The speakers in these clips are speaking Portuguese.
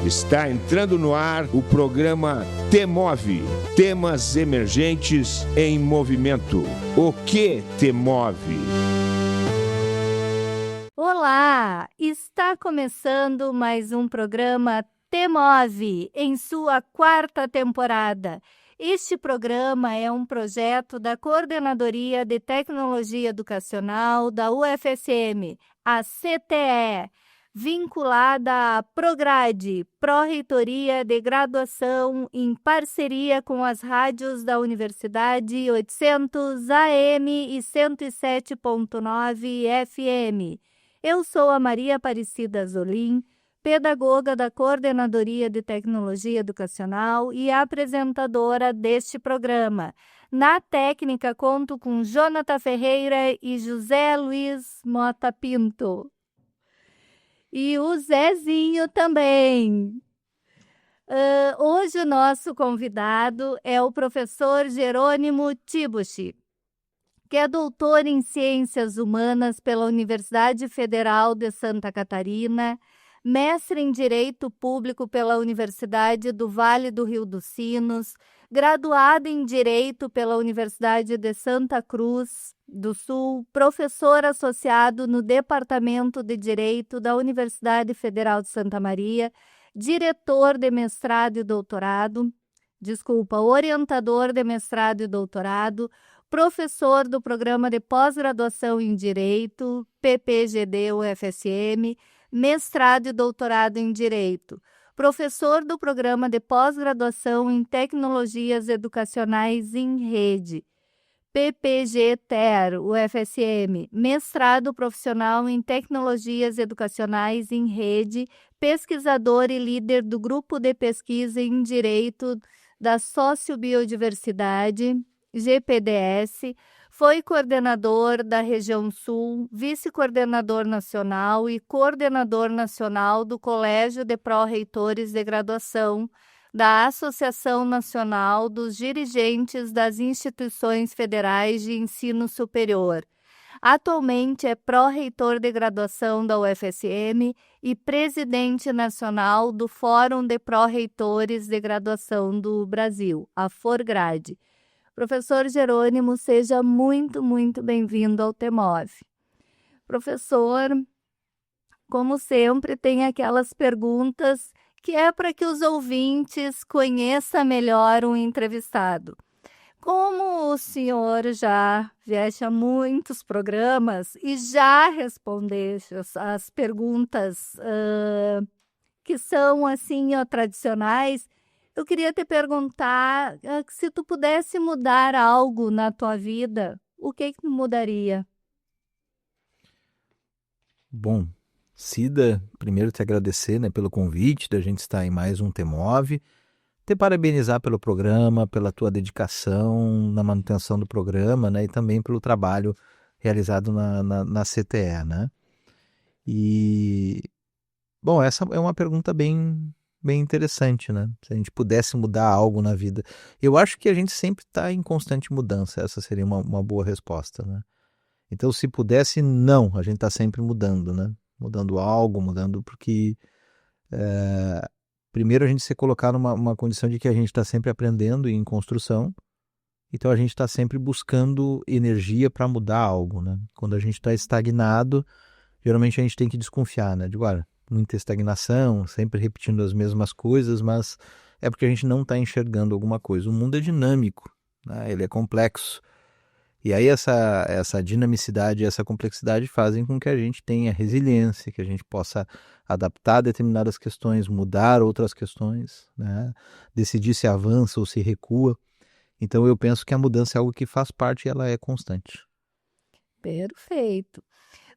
Está entrando no ar o programa T-Move, temas emergentes em movimento. O que te move? Olá, está começando mais um programa T-Move em sua 4ª temporada. Este programa é um projeto da Coordenadoria de Tecnologia Educacional da UFSM, a CTE, vinculada à Prograde, Pró-Reitoria de Graduação, em parceria com as rádios da Universidade 800 AM e 107.9 FM. Eu sou a Maria Aparecida Zolim, pedagoga da Coordenadoria de Tecnologia Educacional e apresentadora deste programa. Na técnica, conto com Jonathan Ferreira e José Luiz Mota Pinto. E o Zezinho também. Hoje o nosso convidado é o professor Jerônimo Tibuchi, que é doutor em Ciências Humanas pela Universidade Federal de Santa Catarina, mestre em Direito Público pela Universidade do Vale do Rio dos Sinos, graduado em Direito pela Universidade de Santa Cruz do Sul, professor associado no Departamento de Direito da Universidade Federal de Santa Maria, diretor de mestrado e doutorado, orientador de mestrado e doutorado, professor do Programa de Pós-Graduação em Direito, PPGD-UFSM, mestrado e doutorado em Direito, professor do Programa de Pós-Graduação em Tecnologias Educacionais em Rede, PPG-TER-UFSM, mestrado profissional em Tecnologias Educacionais em Rede, pesquisador e líder do Grupo de Pesquisa em Direito da Sociobiodiversidade, GPDS, foi coordenador da Região Sul, vice-coordenador nacional e coordenador nacional do Colégio de Pró-Reitores de Graduação da Associação Nacional dos Dirigentes das Instituições Federais de Ensino Superior. Atualmente é pró-reitor de graduação da UFSM e presidente nacional do Fórum de Pró-Reitores de Graduação do Brasil, a Forgrade. Professor Jerônimo, seja muito, muito bem-vindo ao T-Move. Professor, como sempre, tem aquelas perguntas que é para que os ouvintes conheçam melhor o entrevistado. Como o senhor já vieste a muitos programas e já respondeu as perguntas que são assim tradicionais, eu queria te perguntar se tu pudesse mudar algo na tua vida, o que tu mudaria? Bom, Cida, primeiro te agradecer, pelo convite da gente estar em mais um T-Move, te parabenizar pelo programa, pela tua dedicação na manutenção do programa, e também pelo trabalho realizado na CTE, E, bom, essa é uma pergunta bem interessante, Se a gente pudesse mudar algo na vida. Eu acho que a gente sempre está em constante mudança, essa seria uma boa resposta, Então, se pudesse, não, a gente está sempre mudando, Mudando algo, mudando porque... primeiro a gente se colocar numa condição de que a gente está sempre aprendendo e em construção, então a gente está sempre buscando energia para mudar algo, Quando a gente está estagnado, geralmente a gente tem que desconfiar, olha, muita estagnação, sempre repetindo as mesmas coisas, mas é porque a gente não está enxergando alguma coisa. O mundo é dinâmico, ele é complexo. E aí essa dinamicidade e essa complexidade fazem com que a gente tenha resiliência, que a gente possa adaptar determinadas questões, mudar outras questões, decidir se avança ou se recua. Então eu penso que a mudança é algo que faz parte e ela é constante. Perfeito.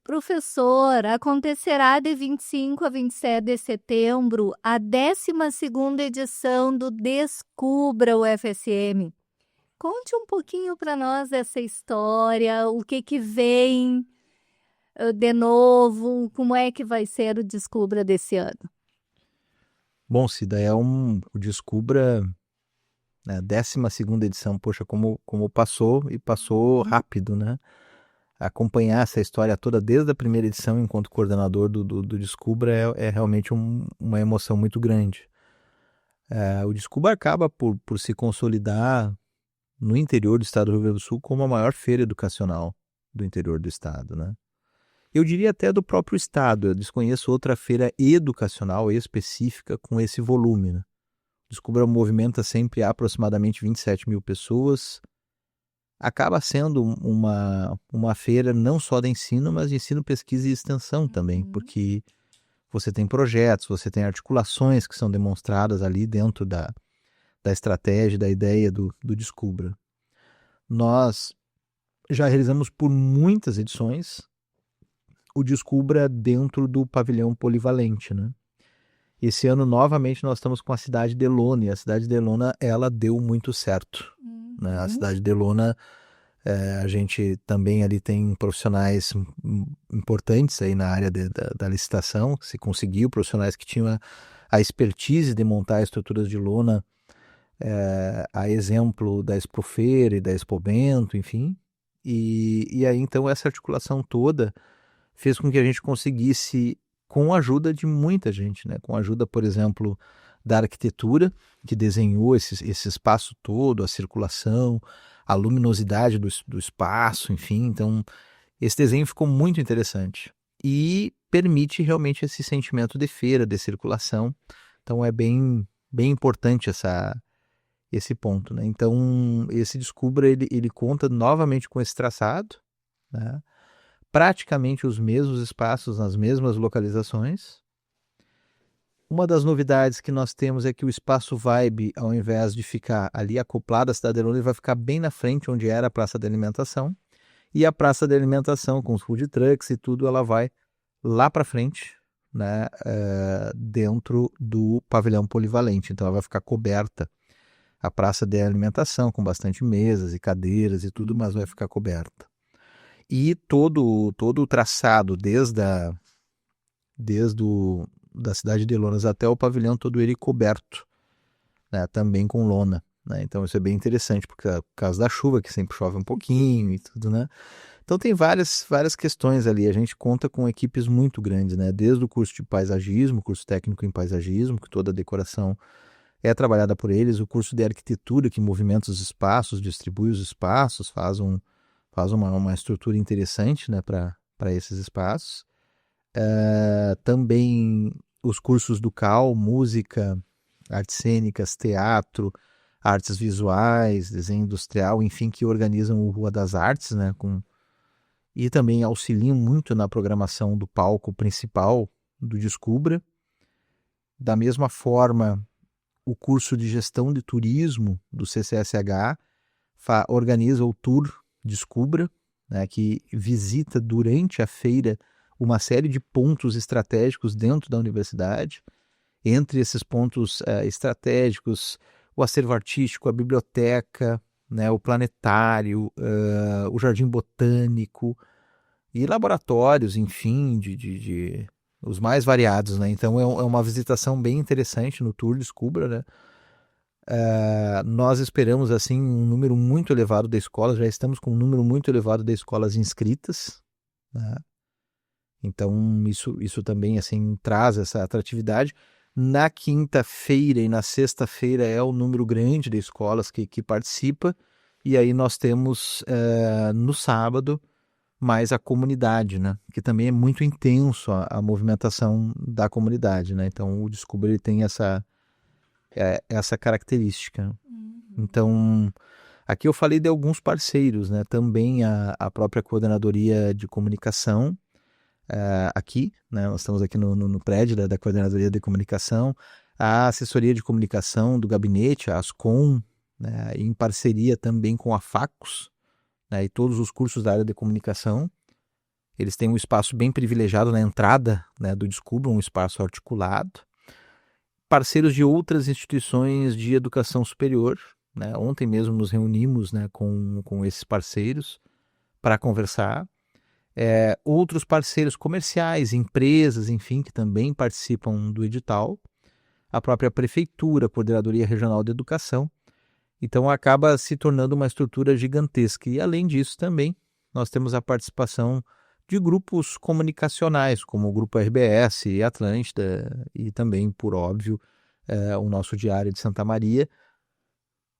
Professor, acontecerá de 25 a 27 de setembro a 12ª edição do Descubra UFSM. Conte um pouquinho para nós dessa história, o que vem de novo, como é que vai ser o Descubra desse ano? Bom, Cida, o Descubra, né, 12ª edição, poxa, como passou, e passou rápido, acompanhar essa história toda desde a primeira edição enquanto coordenador do Descubra é realmente uma emoção muito grande. O Descubra acaba por se consolidar no interior do estado do Rio Grande do Sul como a maior feira educacional do interior do estado, né? Eu diria até do próprio estado. Eu desconheço outra feira educacional específica com esse volume, né? O Descubra movimenta sempre aproximadamente 27 mil pessoas. Acaba sendo uma feira não só de ensino, mas de ensino, pesquisa e extensão também, porque você tem projetos, você tem articulações que são demonstradas ali dentro da estratégia, da ideia do Descubra. Nós já realizamos por muitas edições o Descubra dentro do pavilhão polivalente, né? Esse ano, novamente, nós estamos com a cidade de Elona, e a cidade de Elona, ela deu muito certo, né? A cidade de Elona, a gente também ali tem profissionais importantes aí na área da licitação, se conseguiu, profissionais que tinham a expertise de montar estruturas de lona, a exemplo da Expofeira e da Expobento, enfim. E aí, então, essa articulação toda fez com que a gente conseguisse, com a ajuda de muita gente, né? Com a ajuda, por exemplo, da arquitetura, que desenhou esse espaço todo, a circulação, a luminosidade do espaço, enfim. Então, esse desenho ficou muito interessante e permite realmente esse sentimento de feira, de circulação. Então, é bem importante esse ponto, né? Então, esse Descubra, ele conta novamente com esse traçado, né? Praticamente os mesmos espaços, nas mesmas localizações. Uma das novidades que nós temos é que o espaço Vibe, ao invés de ficar ali acoplado à cidade de Elona, ele vai ficar bem na frente, onde era a praça de alimentação. E a praça de alimentação, com os food trucks e tudo, ela vai lá para frente, né, dentro do pavilhão polivalente. Então ela vai ficar coberta, a praça de alimentação, com bastante mesas e cadeiras e tudo, mas vai ficar coberta. E todo o traçado, desde da cidade de Elona até o pavilhão, todo ele coberto, né, também com lona, né? Então isso é bem interessante, por causa da chuva, que sempre chove um pouquinho e tudo, né? Então tem várias questões ali. A gente conta com equipes muito grandes, né? Desde o curso de paisagismo, curso técnico em paisagismo, que toda a decoração é trabalhada por eles, o curso de arquitetura, que movimenta os espaços, distribui os espaços, faz uma estrutura interessante, né, para esses espaços. Também os cursos do CAL, música, artes cênicas, teatro, artes visuais, desenho industrial, enfim, que organizam o Rua das Artes, né, e também auxiliam muito na programação do palco principal do Descubra. Da mesma forma, o curso de gestão de turismo do CCSH organiza o Tour Descubra, né, que visita durante a feira uma série de pontos estratégicos dentro da universidade. Entre esses pontos estratégicos, o acervo artístico, a biblioteca, né, o planetário, o jardim botânico e laboratórios, enfim, de os mais variados, né? Então é uma visitação bem interessante no Tour Descubra, né? Nós esperamos assim um número muito elevado de escolas, já estamos com um número muito elevado de escolas inscritas, né? Então isso também assim traz essa atratividade. Na quinta-feira e na sexta-feira é o número grande de escolas que participa, e aí nós temos no sábado mais a comunidade, né? Que também é muito intenso a movimentação da comunidade, né? Então o Descubra ele tem essa característica. Então, aqui eu falei de alguns parceiros, né? Também a própria coordenadoria de comunicação, aqui, né? Nós estamos aqui no prédio da coordenadoria de comunicação, a assessoria de comunicação do gabinete, a Ascom, né? Em parceria também com a Facos, né? E todos os cursos da área de comunicação. Eles têm um espaço bem privilegiado na entrada, né, do Descubra, um espaço articulado. Parceiros de outras instituições de educação superior, né? Ontem mesmo nos reunimos, né, com esses parceiros para conversar. Outros parceiros comerciais, empresas, enfim, que também participam do edital. A própria prefeitura, a Coordenadoria Regional de Educação. Então acaba se tornando uma estrutura gigantesca. E além disso também, nós temos a participação de grupos comunicacionais, como o Grupo RBS e Atlântida, e também, por óbvio, o nosso Diário de Santa Maria,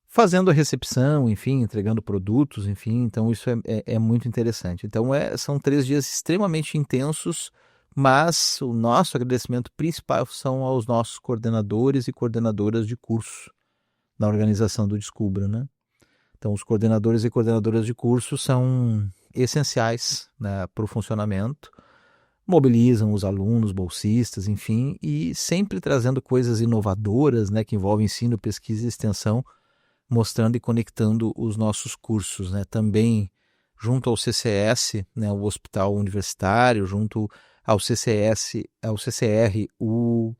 fazendo a recepção, enfim, entregando produtos, enfim, então isso é muito interessante. Então são 3 dias extremamente intensos, mas o nosso agradecimento principal são aos nossos coordenadores e coordenadoras de curso na organização do Descubra, né? Então, os coordenadores e coordenadoras de curso são essenciais, né, para o funcionamento, mobilizam os alunos, bolsistas, enfim, e sempre trazendo coisas inovadoras, né, que envolvem ensino, pesquisa e extensão, mostrando e conectando os nossos cursos, né? Também junto ao CCS, né, o Hospital Universitário, junto ao CCR, o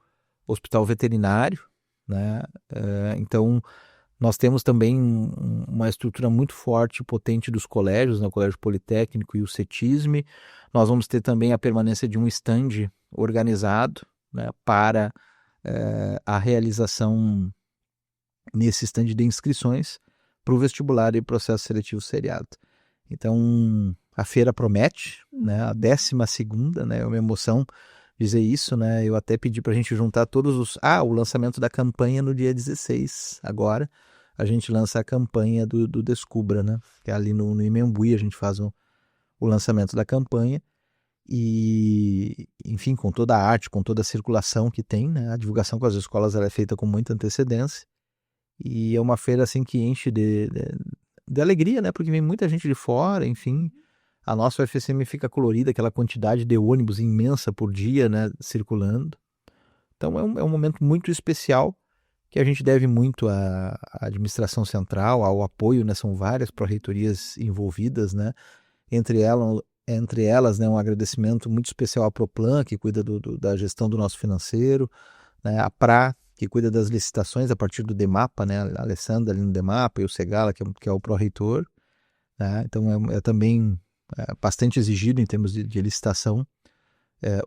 Hospital Veterinário, né? Então, nós temos também uma estrutura muito forte e potente dos colégios, né, o Colégio Politécnico e o CETISME. Nós vamos ter também a permanência de um stand organizado, né, para a realização nesse stand de inscrições para o vestibular e processo seletivo seriado. Então, a feira promete, né, a 12ª, né, é uma emoção dizer isso, né, eu até pedi para a gente juntar todos o lançamento da campanha no dia 16, agora, a gente lança a campanha do Descubra, né, que é ali no Imembuí, a gente faz o lançamento da campanha, e, enfim, com toda a arte, com toda a circulação que tem, né, a divulgação com as escolas ela é feita com muita antecedência, e é uma feira assim que enche de alegria, né, porque vem muita gente de fora, enfim, a nossa UFSM fica colorida, aquela quantidade de ônibus imensa por dia, né, circulando. Então é um momento muito especial que a gente deve muito à administração central, ao apoio, né, são várias pró-reitorias envolvidas, né, entre elas, né, um agradecimento muito especial à Proplan, que cuida da gestão do nosso financeiro, né, a PRA, que cuida das licitações a partir do DEMAPA, né, a Alessandra ali no DEMAPA, e o Segala, que é o pró-reitor, né, então é também bastante exigido em termos de licitação,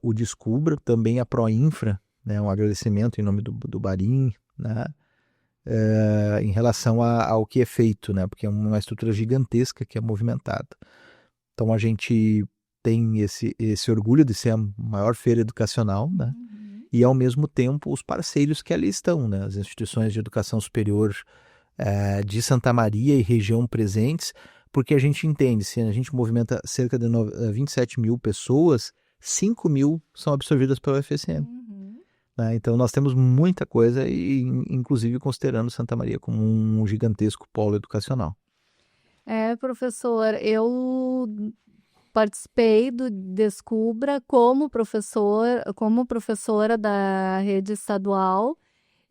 o Descubra, também a Proinfra, né, um agradecimento em nome do Barim, né, em relação ao que é feito, né, porque é uma estrutura gigantesca que é movimentada. Então a gente tem esse orgulho de ser a maior feira educacional, né, e ao mesmo tempo os parceiros que ali estão, né, as instituições de educação superior de Santa Maria e região presentes, porque a gente entende, se a gente movimenta cerca de 27 mil pessoas, 5 mil são absorvidas pela UFSM. Né? Então nós temos muita coisa, e inclusive considerando Santa Maria como um gigantesco polo educacional. Professor, eu participei do Descubra como professora da rede estadual,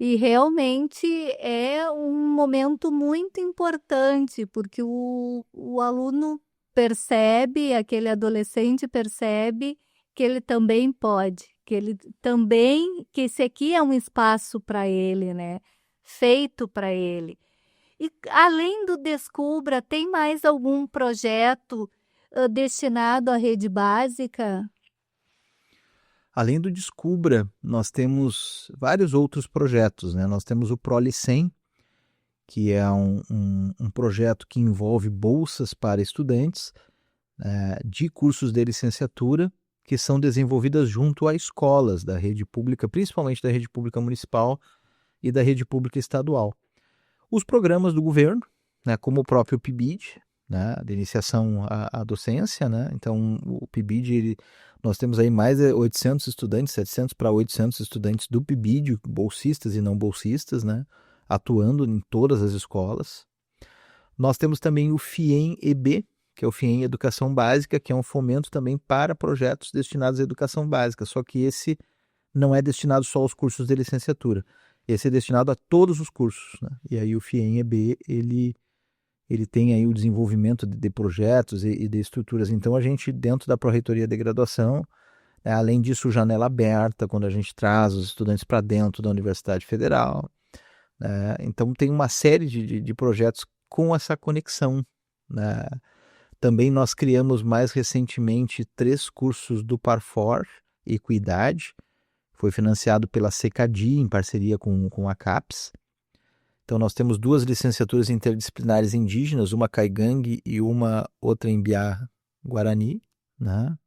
e realmente é um momento muito importante, porque o aluno percebe, aquele adolescente percebe que ele também pode, que esse aqui é um espaço para ele, né? Feito para ele. E além do Descubra, tem mais algum projeto destinado à rede básica? Além do Descubra, nós temos vários outros projetos, né? Nós temos o ProLicem, que é um projeto que envolve bolsas para estudantes de cursos de licenciatura que são desenvolvidas junto a escolas da rede pública, principalmente da rede pública municipal e da rede pública estadual. Os programas do governo, né, como o próprio PIBID, né, de iniciação à docência, né? Então o PIBID, nós temos aí mais de 800 estudantes, 700 para 800 estudantes do PIBID, bolsistas e não bolsistas, né, atuando em todas as escolas. Nós temos também o FIEM-EB, que é o FIEM Educação Básica, que é um fomento também para projetos destinados à educação básica, só que esse não é destinado só aos cursos de licenciatura, esse é destinado a todos os cursos, né? E aí o FIEM-EB, ele tem aí o desenvolvimento de projetos e de estruturas. Então a gente, dentro da Pró-Reitoria de Graduação, além disso, janela aberta, quando a gente traz os estudantes para dentro da Universidade Federal. Então tem uma série de projetos com essa conexão, né? Também nós criamos mais recentemente 3 cursos do Parfor, Equidade, foi financiado pela CECADI em parceria com a CAPES. Então nós temos 2 licenciaturas interdisciplinares indígenas, uma caigangue e uma outra embiá Guarani, né?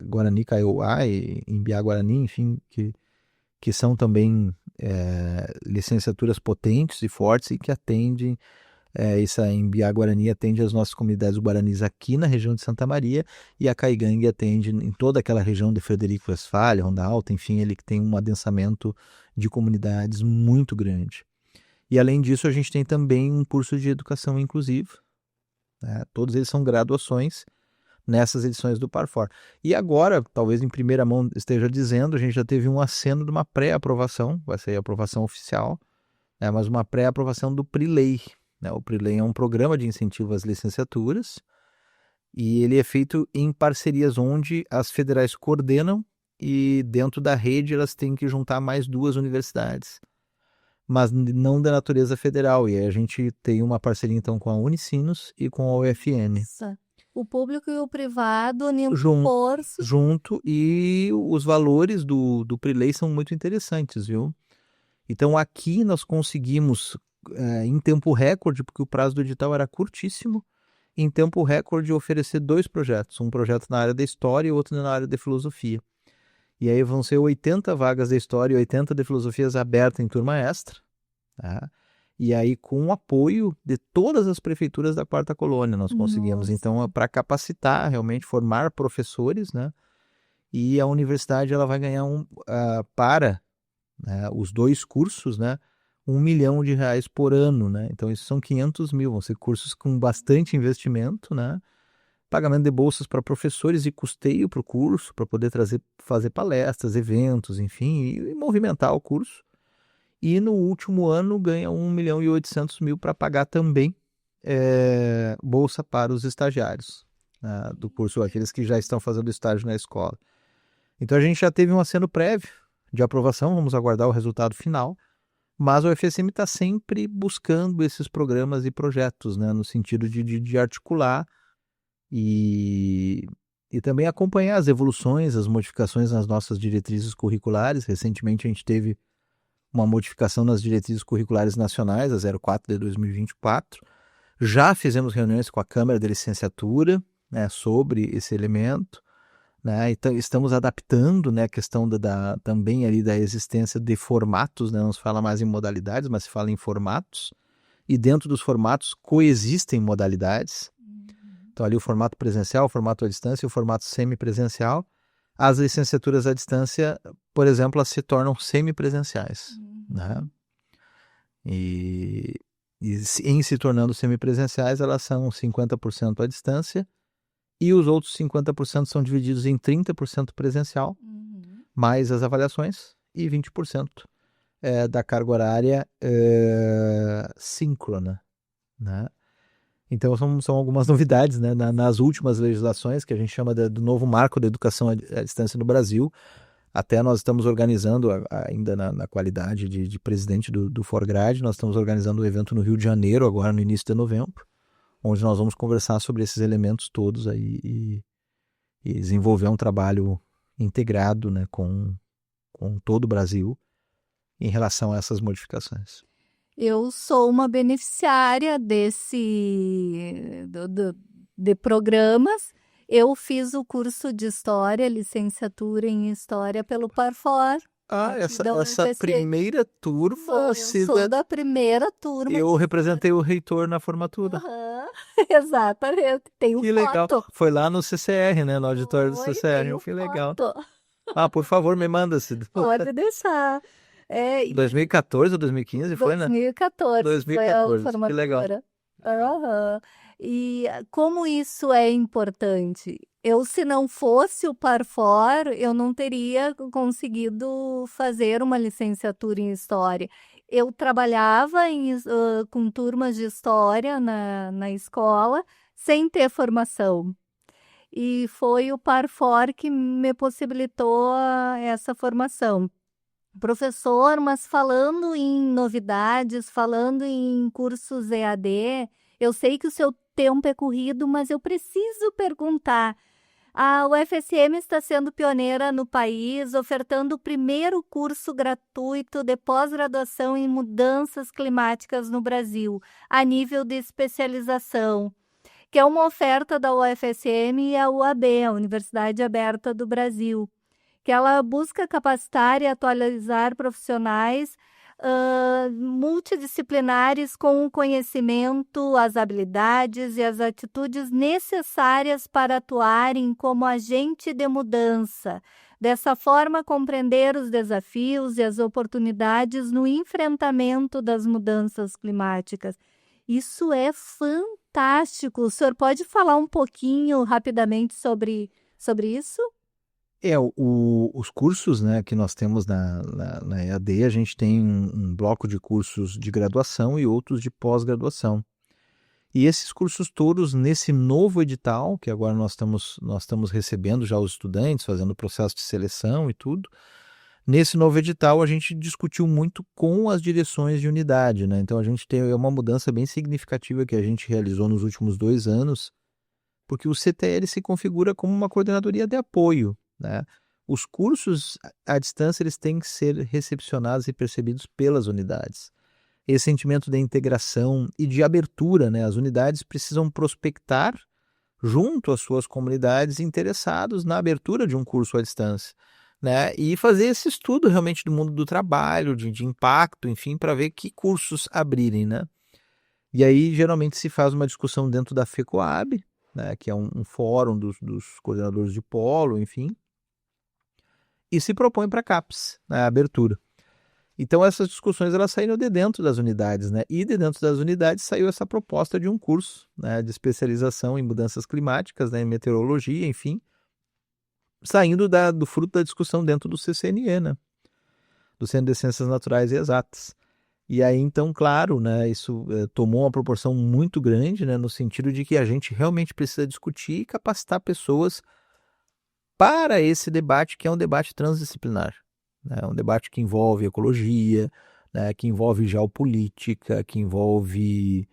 Guarani Kaiowá e Imbiá Guarani, enfim, que são também licenciaturas potentes e fortes e que atendem, essa Imbiá Guarani atende as nossas comunidades guaranis aqui na região de Santa Maria, e a Caigangue atende em toda aquela região de Frederico Westphalen, Ronda Alta, enfim, ele que tem um adensamento de comunidades muito grande. E além disso, a gente tem também um curso de educação inclusiva, né? Todos eles são graduações nessas edições do Parfor. E agora, talvez em primeira mão esteja dizendo, a gente já teve um aceno de uma pré-aprovação, vai ser a aprovação oficial, mas uma pré-aprovação do PRILEI. Né? O PRILEI é um programa de incentivo às licenciaturas, e ele é feito em parcerias onde as federais coordenam, e dentro da rede elas têm que juntar mais 2 universidades, mas não da natureza federal. E aí a gente tem uma parceria então com a Unicinos e com a UFN. Nossa. O público e o privado unindo esforços. Junto, e os valores do PRILEI são muito interessantes, viu? Então aqui nós conseguimos, em tempo recorde, porque o prazo do edital era curtíssimo, em tempo recorde oferecer 2 projetos, um projeto na área da história e outro na área de filosofia. E aí vão ser 80 vagas de história e 80 de filosofias abertas em turma extra, tá? E aí, com o apoio de todas as prefeituras da Quarta Colônia, nós conseguimos. Nossa. Então, para capacitar, realmente, formar professores, né? E a universidade ela vai ganhar para, né, os 2 cursos, né, R$1 milhão por ano, né? Então, isso são 500 mil, vão ser cursos com bastante investimento, né? Pagamento de bolsas para professores e custeio para o curso, para poder fazer palestras, eventos, enfim, e movimentar o curso. E no último ano ganha R$1 milhão para pagar também bolsa para os estagiários, né, do curso, aqueles que já estão fazendo estágio na escola. Então a gente já teve um aceno prévio de aprovação, vamos aguardar o resultado final, mas o UFSM está sempre buscando esses programas e projetos, né, no sentido de articular e também acompanhar as evoluções, as modificações nas nossas diretrizes curriculares. Recentemente a gente teve uma modificação nas diretrizes curriculares nacionais, a 04 de 2024. Já fizemos reuniões com a Câmara de Licenciatura, né, sobre esse elemento, né? Então, estamos adaptando, né, a questão também ali da existência de formatos, né? Não se fala mais em modalidades, mas se fala em formatos, e dentro dos formatos coexistem modalidades. Então ali o formato presencial, o formato à distância e o formato semipresencial. As licenciaturas à distância, por exemplo, elas se tornam semipresenciais, né? E em se tornando semipresenciais, elas são 50% à distância, e os outros 50% são divididos em 30% presencial, mais as avaliações, e 20% da carga horária síncrona, né? Então são algumas novidades, né, nas últimas legislações, que a gente chama do novo marco da educação à distância no Brasil. Até nós estamos organizando, ainda na qualidade de presidente do Forgrade, nós estamos organizando um evento no Rio de Janeiro, agora no início de novembro, onde nós vamos conversar sobre esses elementos todos aí e desenvolver um trabalho integrado, né, com todo o Brasil em relação a essas modificações. Eu sou uma beneficiária de programas. Eu fiz o curso de História, licenciatura em História pelo Parfor. Essa primeira turma... Eu sou da primeira turma. Eu representei o reitor na formatura. Exatamente, tem que legal. Foi lá no CCR, né, no auditório do CCR. Que legal. Por favor, me manda. Pode deixar. 2014 ou 2015 foi, né? 2014. 2014, foi a que legal. E como isso é importante? Se não fosse o Parfor, eu não teria conseguido fazer uma licenciatura em História. Eu trabalhava com turmas de História na escola, sem ter formação. E foi o Parfor que me possibilitou essa formação. Professor, mas falando em novidades, falando em cursos EAD, eu sei que o seu tempo é corrido, mas eu preciso perguntar. A UFSM está sendo pioneira no país, ofertando o primeiro curso gratuito de pós-graduação em mudanças climáticas no Brasil, a nível de especialização. que é uma oferta da UFSM e a UAB, a Universidade Aberta do Brasil, que ela busca capacitar e atualizar profissionais multidisciplinares com o conhecimento, as habilidades e as atitudes necessárias para atuarem como agente de mudança. Dessa forma, compreender os desafios e as oportunidades no enfrentamento das mudanças climáticas. Isso é fantástico. O senhor pode falar um pouquinho rapidamente sobre isso? Os cursos, né, que nós temos na EAD, a gente tem um bloco de cursos de graduação e outros de pós-graduação. E esses cursos todos, nesse novo edital, que agora nós estamos recebendo já os estudantes, fazendo o processo de seleção e tudo, nesse novo edital a gente discutiu muito com as direções de unidade, né? Então a gente tem uma mudança bem significativa que a gente realizou nos últimos 2 anos, porque o CTL se configura como uma coordenadoria de apoio, né? Os cursos à distância eles têm que ser recepcionados e percebidos pelas unidades. Esse sentimento de integração e de abertura, né? As unidades precisam prospectar junto às suas comunidades interessados na abertura de um curso à distância, né? E fazer esse estudo realmente do mundo do trabalho, de impacto, enfim, para ver que cursos abrirem, né? E aí geralmente se faz uma discussão dentro da FECOAB, né? Que é um fórum dos coordenadores de polo, enfim, e se propõe para a CAPES, né, a abertura. Então essas discussões elas saíram de dentro das unidades, né? E de dentro das unidades saiu essa proposta de um curso, né, de especialização em mudanças climáticas, né, em meteorologia, enfim, saindo do fruto da discussão dentro do CCNE, né, do Centro de Ciências Naturais e Exatas. E aí então, claro, né, isso tomou uma proporção muito grande, né, no sentido de que a gente realmente precisa discutir e capacitar pessoas para esse debate, que é um debate transdisciplinar, né? Um debate que envolve ecologia, né? Que envolve geopolítica, que envolve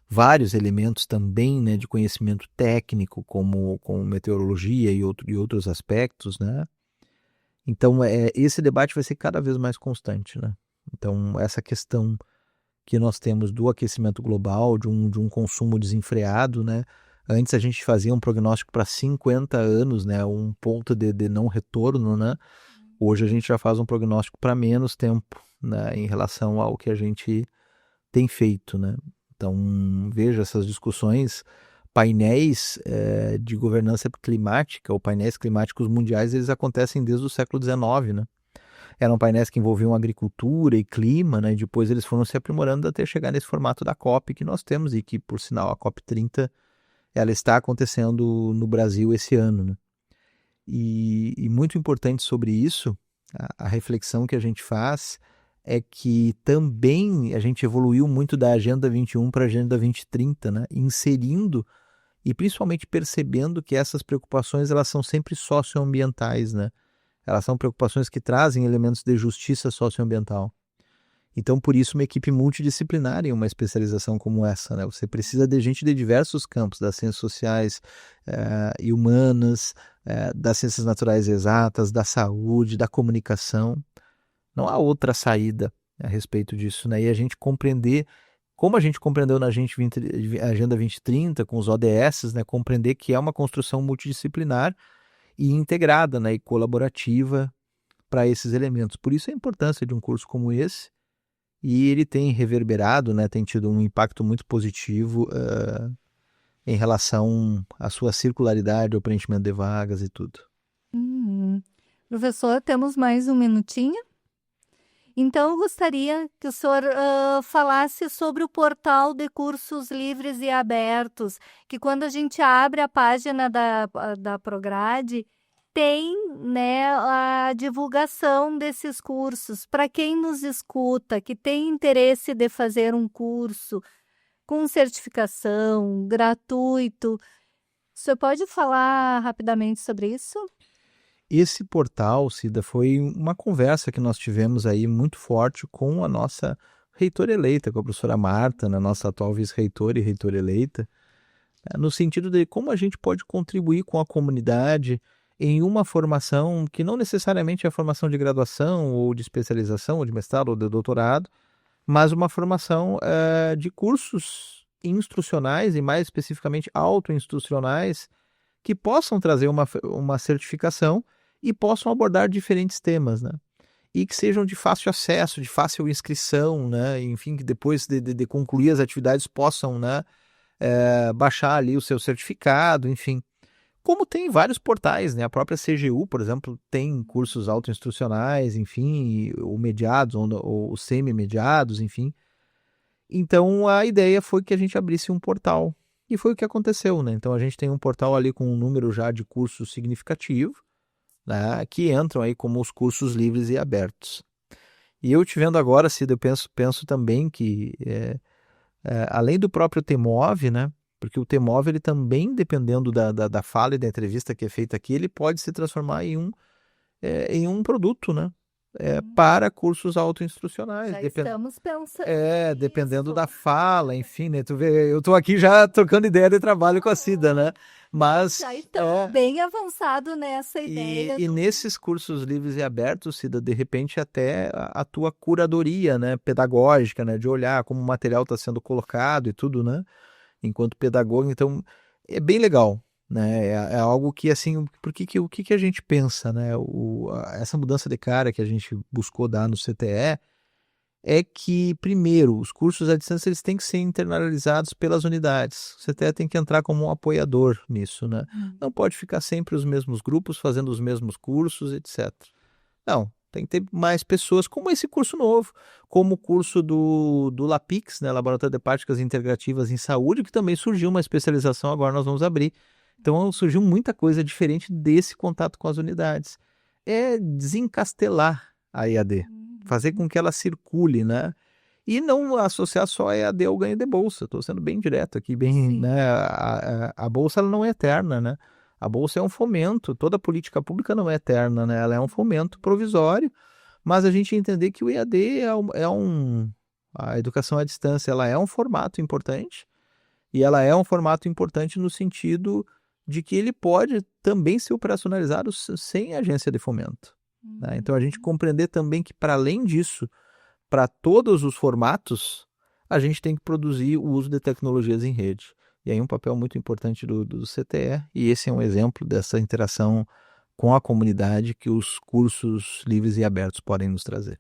vários elementos também, né? De conhecimento técnico, como meteorologia e outros aspectos, né? Então, esse debate vai ser cada vez mais constante, né? Então, essa questão que nós temos do aquecimento global, de um consumo desenfreado, né? Antes a gente fazia um prognóstico para 50 anos, né? Um ponto de não retorno, né? Hoje a gente já faz um prognóstico para menos tempo, né? Em relação ao que a gente tem feito, né? Então, veja essas discussões, painéis de governança climática, ou painéis climáticos mundiais, eles acontecem desde o século XIX, né? Eram painéis que envolviam agricultura e clima, né? E depois eles foram se aprimorando até chegar nesse formato da COP que nós temos e que, por sinal, a COP 30 ela está acontecendo no Brasil esse ano, né? E muito importante sobre isso, a reflexão que a gente faz é que também a gente evoluiu muito da Agenda 21 para a Agenda 2030, né? Inserindo e principalmente percebendo que essas preocupações elas são sempre socioambientais, né? Elas são preocupações que trazem elementos de justiça socioambiental. Então, por isso, uma equipe multidisciplinar em uma especialização como essa, né? Você precisa de gente de diversos campos, das ciências sociais e humanas, das ciências naturais exatas, da saúde, da comunicação. Não há outra saída a respeito disso, né? E a gente compreender, como a gente compreendeu na Agenda 2030, com os ODS, né? Compreender que é uma construção multidisciplinar e integrada, né? E colaborativa para esses elementos. Por isso a importância de um curso como esse, e ele tem reverberado, né, tem tido um impacto muito positivo em relação à sua circularidade, ao preenchimento de vagas e tudo. Professor, temos mais um minutinho? Então, eu gostaria que o senhor falasse sobre o portal de cursos livres e abertos, que quando a gente abre a página da Prograde, tem, né, a divulgação desses cursos. Para quem nos escuta, que tem interesse de fazer um curso com certificação, gratuito, o senhor pode falar rapidamente sobre isso? Esse portal, Cida, foi uma conversa que nós tivemos aí muito forte com a nossa reitora eleita, com a professora Marta, né, nossa atual vice-reitora e reitora eleita, no sentido de como a gente pode contribuir com a comunidade em uma formação que não necessariamente é a formação de graduação ou de especialização, ou de mestrado ou de doutorado, mas uma formação de cursos instrucionais e mais especificamente autoinstrucionais que possam trazer uma certificação e possam abordar diferentes temas, né? E que sejam de fácil acesso, de fácil inscrição, né? Enfim, que depois de concluir as atividades possam, né, baixar ali o seu certificado, enfim. Como tem vários portais, né? A própria CGU, por exemplo, tem cursos autoinstrucionais, enfim, ou mediados, ou semi-mediados, enfim. Então, a ideia foi que a gente abrisse um portal. E foi o que aconteceu, né? Então, a gente tem um portal ali com um número já de cursos significativo, né, que entram aí como os cursos livres e abertos. E eu te vendo agora, Cida, eu penso também que, além do próprio TEMOV, né, porque o TEMOV, ele também, dependendo da fala e da entrevista que é feita aqui, ele pode se transformar em um produto, né, para cursos autoinstrucionais. Já estamos pensando Dependendo nisso. da fala, enfim, né, tu vê, eu estou aqui já trocando ideia de trabalho com a Cida, né, mas... Já estamos bem avançado nessa ideia. E nesses cursos livres e abertos, Cida, de repente até a tua curadoria, né, pedagógica, né, de olhar como o material está sendo colocado e tudo, né, enquanto pedagogo, então é bem legal, né, é algo que, assim, o que a gente pensa, né, essa mudança de cara que a gente buscou dar no CTE é que, primeiro, os cursos à distância eles têm que ser internalizados pelas unidades. O CTE tem que entrar como um apoiador nisso, né? Não pode ficar sempre os mesmos grupos fazendo os mesmos cursos, etc. Não, tem que ter mais pessoas, como esse curso novo, como o curso do LAPIX, né, Laboratório de Práticas Integrativas em Saúde, que também surgiu uma especialização, agora nós vamos abrir. Então surgiu muita coisa diferente desse contato com as unidades. É desencastelar a EAD. Fazer com que ela circule, né? E não associar só a EAD ao ganho de bolsa. Estou sendo bem direto aqui, bem, né? A bolsa ela não é eterna, né? A bolsa é um fomento. Toda política pública não é eterna, né? Ela é um fomento provisório, mas a gente entender que o EAD a educação à distância, ela é um formato importante, e ela é um formato importante no sentido de que ele pode também ser operacionalizado sem agência de fomento. Né? Então, a gente compreender também que, para além disso, para todos os formatos, a gente tem que produzir o uso de tecnologias em rede. E aí um papel muito importante do CTE, e esse é um exemplo dessa interação com a comunidade que os cursos livres e abertos podem nos trazer.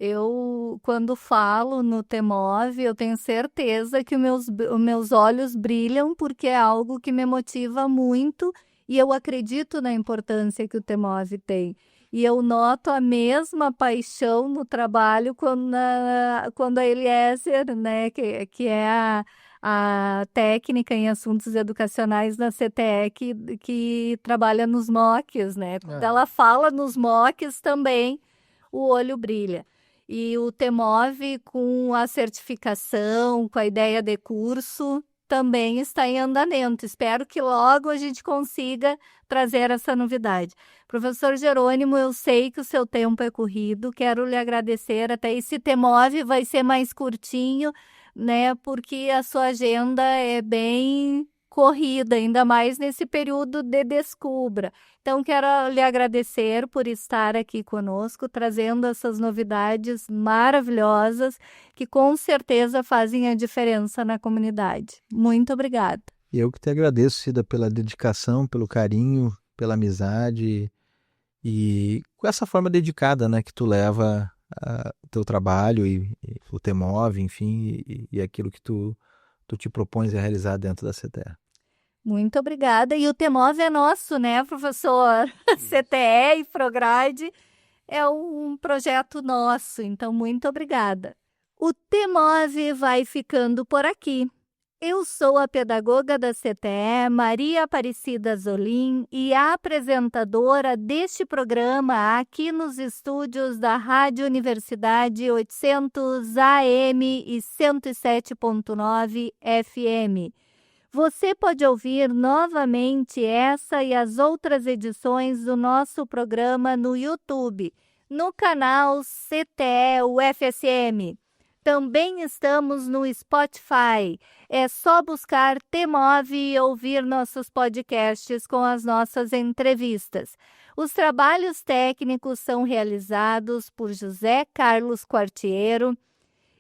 Eu, quando falo no TEMOV, eu tenho certeza que os meus olhos brilham, porque é algo que me motiva muito, e eu acredito na importância que o TEMOV tem. E eu noto a mesma paixão no trabalho quando a Eliezer, né, que é a técnica em assuntos educacionais na CTE, que trabalha nos MOOCs, né? Quando ela fala nos MOOCs também, o olho brilha. E o TEMOV, com a certificação, com a ideia de curso, também está em andamento. Espero que logo a gente consiga trazer essa novidade. Professor Jerônimo, eu sei que o seu tempo é corrido, quero lhe agradecer. Até esse TEMOV vai ser mais curtinho, né? Porque a sua agenda é bem corrida, ainda mais nesse período de Descubra. Então, quero lhe agradecer por estar aqui conosco, trazendo essas novidades maravilhosas que com certeza fazem a diferença na comunidade. Muito obrigada. Eu que te agradeço, Cida, pela dedicação, pelo carinho, pela amizade e com essa forma dedicada, né, que tu leva o teu trabalho e o TEMOV, enfim, e aquilo que tu te propões a realizar dentro da CTE. Muito obrigada. E o TEMOV é nosso, né, professor? CTE e Prograde é um projeto nosso, então muito obrigada. O TEMOV vai ficando por aqui. Eu sou a pedagoga da CTE, Maria Aparecida Zolim, e a apresentadora deste programa aqui nos estúdios da Rádio Universidade 800 AM e 107.9 FM. Você pode ouvir novamente essa e as outras edições do nosso programa no YouTube, no canal CTE UFSM. Também estamos no Spotify. É só buscar TEMOV e ouvir nossos podcasts com as nossas entrevistas. Os trabalhos técnicos são realizados por José Carlos Quartiero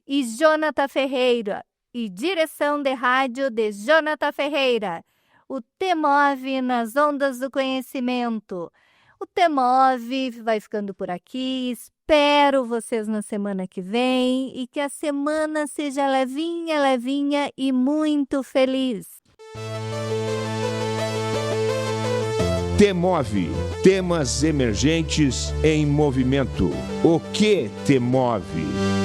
e Jonathan Ferreira. e direção de rádio de Jonathan Ferreira. O TEMOV nas ondas do conhecimento. O TEMOV vai ficando por aqui. Espero vocês na semana que vem e que a semana seja levinha, levinha e muito feliz. TEMOV, temas emergentes em movimento. O que te move?